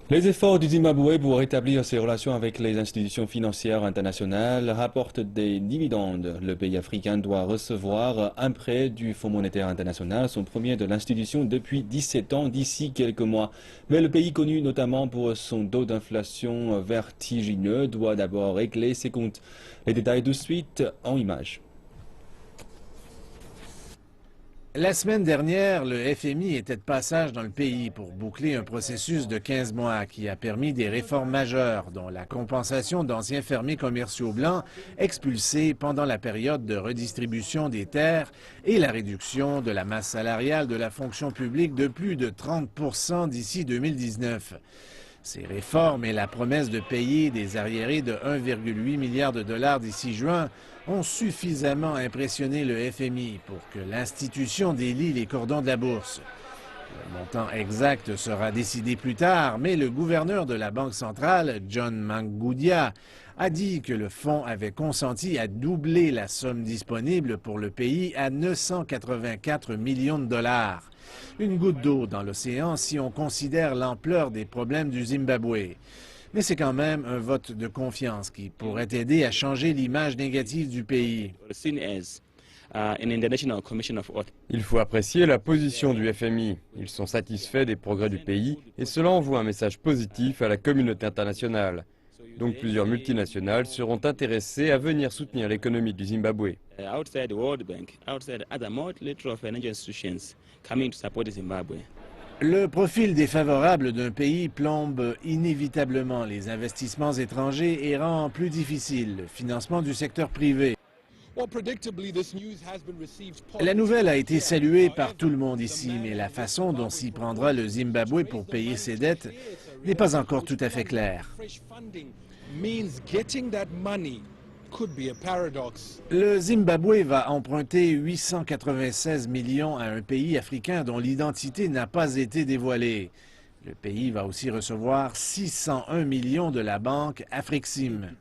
Les efforts du Zimbabwe pour rétablir ses relations avec les institutions financières internationales rapportent des dividendes. Le pays africain doit recevoir un prêt du Fonds monétaire international, son premier de l'institution depuis 17 ans d'ici quelques mois. Mais le pays, connu notamment pour son taux d'inflation vertigineux, doit d'abord régler ses comptes. Les détails de suite en images. La semaine dernière, le FMI était de passage dans le pays pour boucler un processus de 15 mois qui a permis des réformes majeures, dont la compensation d'anciens fermiers commerciaux blancs expulsés pendant la période de redistribution des terres et la réduction de la masse salariale de la fonction publique de plus de 30 d'ici 2019. Ces réformes et la promesse de payer des arriérés de 1,8 milliard de dollars d'ici juin ont suffisamment impressionné le FMI pour que l'institution délie les cordons de la bourse. Le montant exact sera décidé plus tard, mais le gouverneur de la Banque centrale, John Mangoudia, a dit que le fonds avait consenti à doubler la somme disponible pour le pays à 984 millions de dollars. Une goutte d'eau dans l'océan si on considère l'ampleur des problèmes du Zimbabwe. Mais c'est quand même un vote de confiance qui pourrait aider à changer l'image négative du pays. Il faut apprécier la position du FMI. Ils sont satisfaits des progrès du pays et cela envoie un message positif à la communauté internationale. Donc plusieurs multinationales seront intéressées à venir soutenir l'économie du Zimbabwe. Le profil défavorable d'un pays plombe inévitablement les investissements étrangers et rend plus difficile le financement du secteur privé. La nouvelle a été saluée par tout le monde ici, mais la façon dont s'y prendra le Zimbabwe pour payer ses dettes n'est pas encore tout à fait claire. Le Zimbabwe va emprunter 896 millions à un pays africain dont l'identité n'a pas été dévoilée. Le pays va aussi recevoir 601 millions de la banque Afrexim.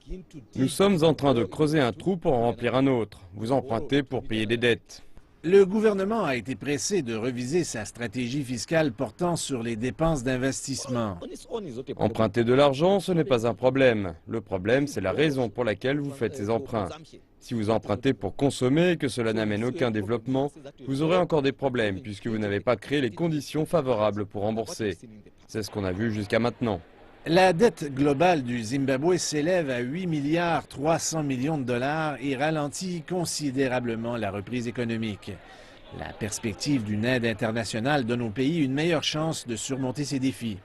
Nous sommes en train de creuser un trou pour en remplir un autre. Vous empruntez pour payer des dettes. Le gouvernement a été pressé de reviser sa stratégie fiscale portant sur les dépenses d'investissement. Emprunter de l'argent, ce n'est pas un problème. Le problème, c'est la raison pour laquelle vous faites ces emprunts. Si vous empruntez pour consommer et que cela n'amène aucun développement, vous aurez encore des problèmes puisque vous n'avez pas créé les conditions favorables pour rembourser. C'est ce qu'on a vu jusqu'à maintenant. La dette globale du Zimbabwe s'élève à 8 milliards 300 millions de dollars et ralentit considérablement la reprise économique. La perspective d'une aide internationale donne au pays une meilleure chance de surmonter ces défis.